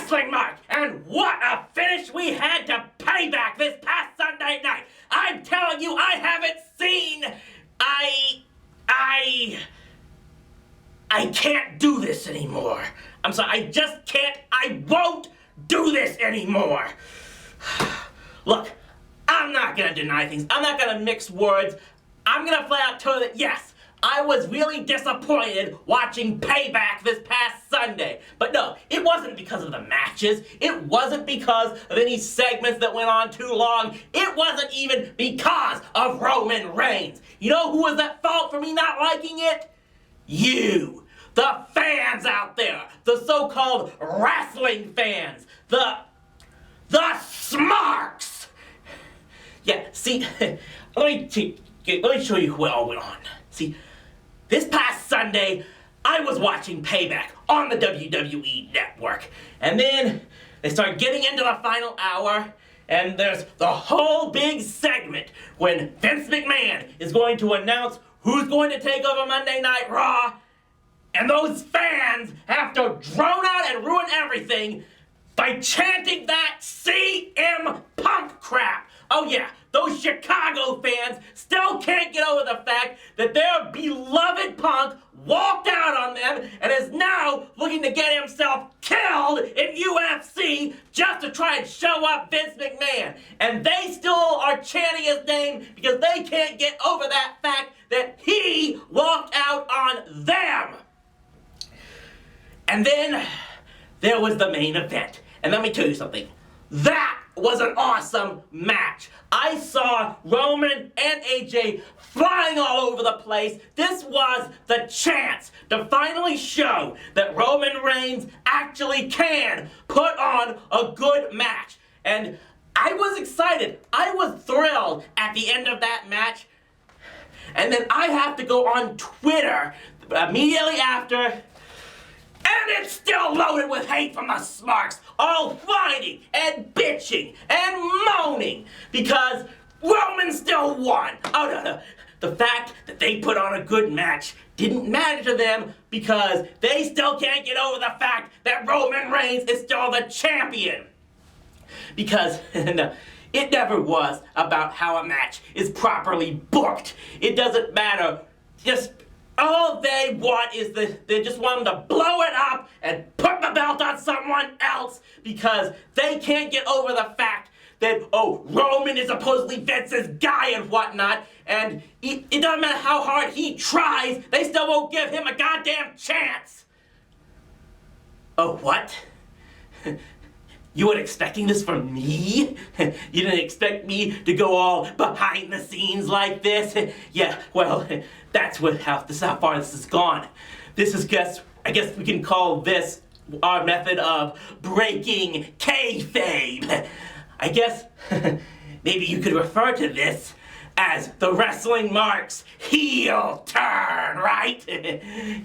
wrestling, Mark! And what a finish we had to Payback this past Sunday night! I'm telling you, I haven't seen... I can't do this anymore. I'm sorry, I just can't, I won't do this anymore. Look, I'm not gonna deny things. I'm not gonna mix words. I'm gonna flat out tell you that, yes, I was really disappointed watching Payback this past Sunday. But no, it wasn't because of the matches. It wasn't because of any segments that went on too long. It wasn't even because of Roman Reigns. You know who was at fault for me not liking it? You. The fans out there. The so-called wrestling fans. The SMARKS. Yeah, see, let me show you what all went on. See, this past Sunday, I was watching Payback on the WWE Network. And then they start getting into the final hour, and there's the whole big segment when Vince McMahon is going to announce who's going to take over Monday Night Raw, and those fans have to drone out and ruin everything by chanting that CM Punk crap. Oh yeah, those Chicago fans still can't get over the fact that their beloved Punk walked out on them and is now looking to get himself killed in UFC just to try and show up Vince McMahon. And they still are chanting his name because they can't get over that fact that he walked out on them. And then there was the main event. And let me tell you something. That was an awesome match. I saw Roman and AJ flying all over the place. This was the chance to finally show that Roman Reigns actually can put on a good match. And I was excited. I was thrilled at the end of that match. And then I have to go on Twitter immediately after, and it's still loaded with hate from the SMARKS, all whining and bitching and moaning because Roman still won. Oh no. The fact that they put on a good match didn't matter to them because they still can't get over the fact that Roman Reigns is still the champion. Because no, it never was about how a match is properly booked. It doesn't matter. Just all they want is they just want them to blow it up and put the belt on someone else because they can't get over the fact that, oh, Roman is supposedly Vince's guy and whatnot, and it doesn't matter how hard he tries, they still won't give him a goddamn chance. Oh, what? You weren't expecting this from me? You didn't expect me to go all behind the scenes like this? Yeah, well, that's how far this has gone. This is, I guess we can call this our method of breaking kayfabe. I guess maybe you could refer to this as the Wrestling Marks heel turn, right?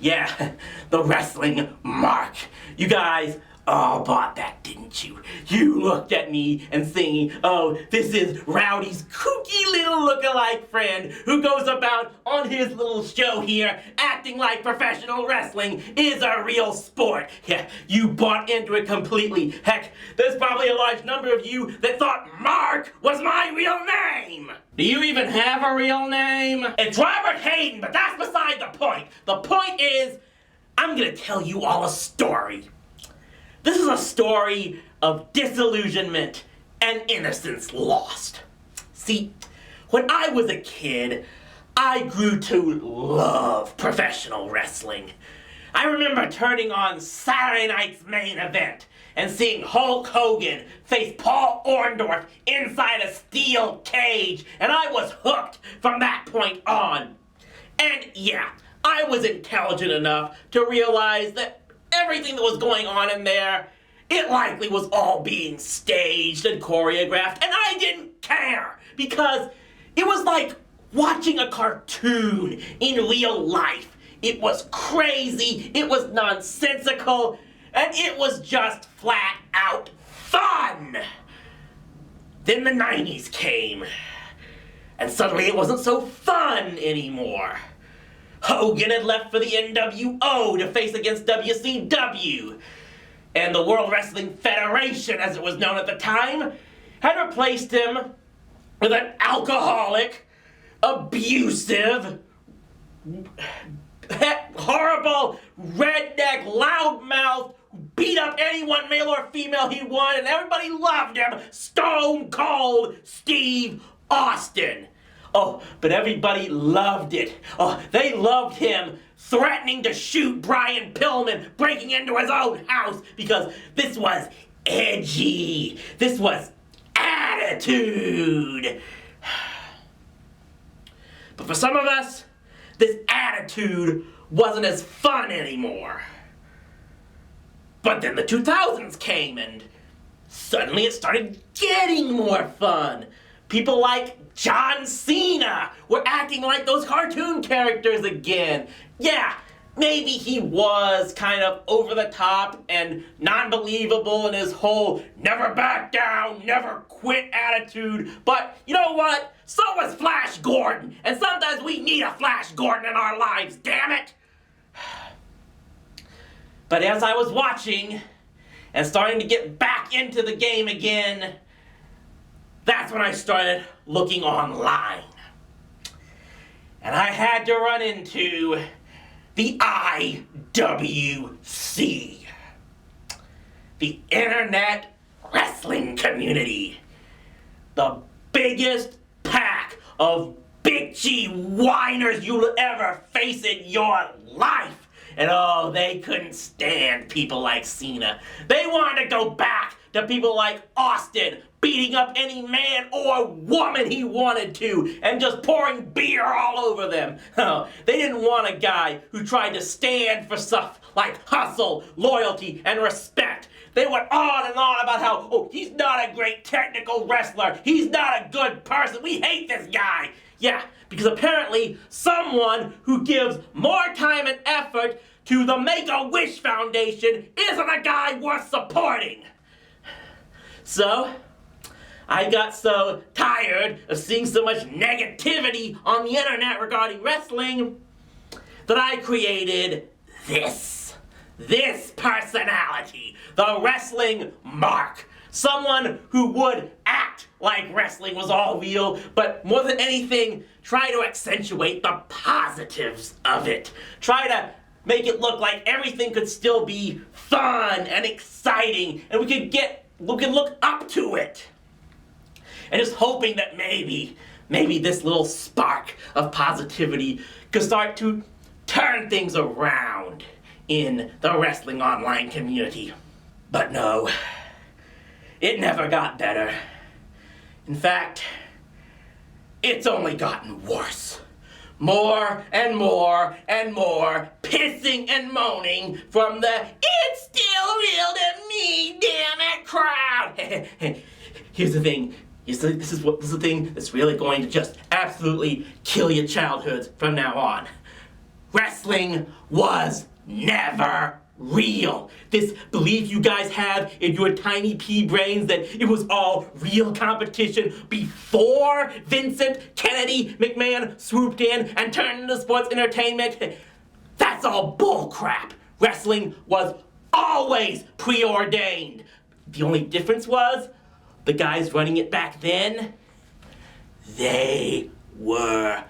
Yeah, the Wrestling Mark. You guys all bought that, didn't you? You looked at me and saying, oh, this is Rowdy's kooky little look-alike friend who goes about on his little show here acting like professional wrestling is a real sport. Yeah, you bought into it completely. Heck, there's probably a large number of you that thought Mark was my real name. Do you even have a real name? It's Robert Hayden, but that's beside the point. The point is, I'm gonna tell you all a story. This is a story of disillusionment and innocence lost. See, when I was a kid, I grew to love professional wrestling. I remember turning on Saturday night's main event and seeing Hulk Hogan face Paul Orndorff inside a steel cage, and I was hooked from that point on. And yeah, I was intelligent enough to realize that everything that was going on in there, it likely was all being staged and choreographed, and I didn't care because it was like watching a cartoon in real life. It was crazy, it was nonsensical, and it was just flat out fun. Then the 90s came, and suddenly it wasn't so fun anymore. Hogan had left for the NWO to face against WCW. and the World Wrestling Federation, as it was known at the time, had replaced him with an alcoholic, abusive, horrible, redneck, loudmouth, beat up anyone, male or female, he wanted, and everybody loved him, Stone Cold Steve Austin. Oh, but everybody loved it. Oh, they loved him threatening to shoot Brian Pillman, breaking into his own house, because this was edgy. This was attitude. But for some of us, this attitude wasn't as fun anymore. But then the 2000s came and suddenly it started getting more fun. People like John Cena were acting like those cartoon characters again. Yeah, maybe he was kind of over the top and non-believable in his whole never back down, never quit attitude. But you know what? So was Flash Gordon. And sometimes we need a Flash Gordon in our lives, damn it. But as I was watching and starting to get back into the game again, that's when I started looking online. And I had to run into the IWC, the Internet Wrestling Community, the biggest pack of bitchy whiners you'll ever face in your life. And oh, they couldn't stand people like Cena. They wanted to go back to people like Austin, beating up any man or woman he wanted to, and just pouring beer all over them. Oh, they didn't want a guy who tried to stand for stuff like hustle, loyalty, and respect. They went on and on about how, oh, he's not a great technical wrestler. He's not a good person. We hate this guy. Yeah, because apparently someone who gives more time and effort to the Make-A-Wish Foundation isn't a guy worth supporting. So, I got so tired of seeing so much negativity on the internet regarding wrestling that I created this personality, the Wrestling Mark. Someone who would act like wrestling was all real, but more than anything, try to accentuate the positives of it. Try to make it look like everything could still be fun and exciting, and we could look up to it. And just hoping that maybe this little spark of positivity could start to turn things around in the wrestling online community. But no, it never got better. In fact, it's only gotten worse. More and more and more pissing and moaning from the "it's still real to me, damn it" crowd. Here's the thing. This is the thing that's really going to just absolutely kill your childhoods from now on. Wrestling was never real. This belief you guys have in your tiny pea brains that it was all real competition before Vincent Kennedy McMahon swooped in and turned into sports entertainment, that's all bullcrap. Wrestling was always preordained. The only difference was the guys running it back then, they were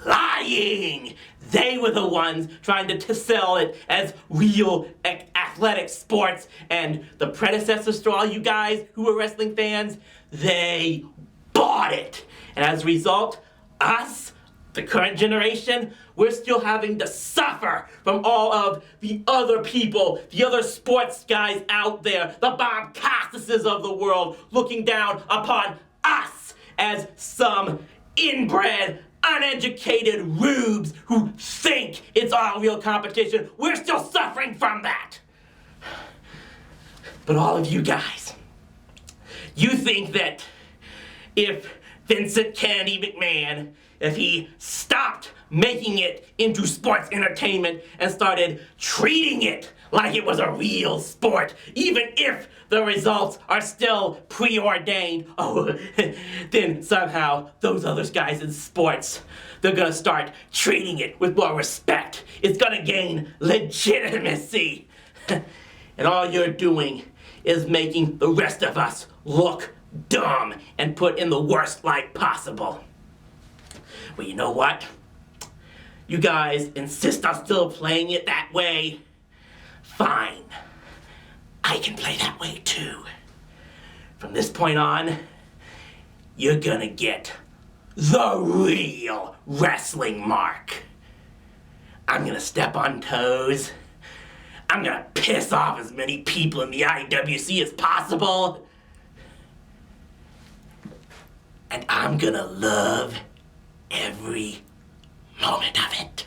lying. They were the ones trying to sell it as real athletic sports, and the predecessors to all you guys who were wrestling fans, they bought it. And as a result, us, the current generation, we're still having to suffer from all of the other people, the other sports guys out there, the Bob Costases of the world, looking down upon us as some inbred, uneducated rubes who think it's all real competition. We're still suffering from that. But all of you guys, you think that if Vincent Kennedy McMahon, if he stopped making it into sports entertainment and started treating it like it was a real sport, even if the results are still preordained, then somehow those other guys in sports, they're gonna start treating it with more respect. It's gonna gain legitimacy. And And all you're doing is making the rest of us look dumb and put in the worst light possible. Well, you know what? You guys insist on still playing it that way? Fine. I can play that way too. From this point on, you're gonna get the real wrestling mark. I'm gonna step on toes. I'm gonna piss off as many people in the IWC as possible. And I'm gonna love every moment of it.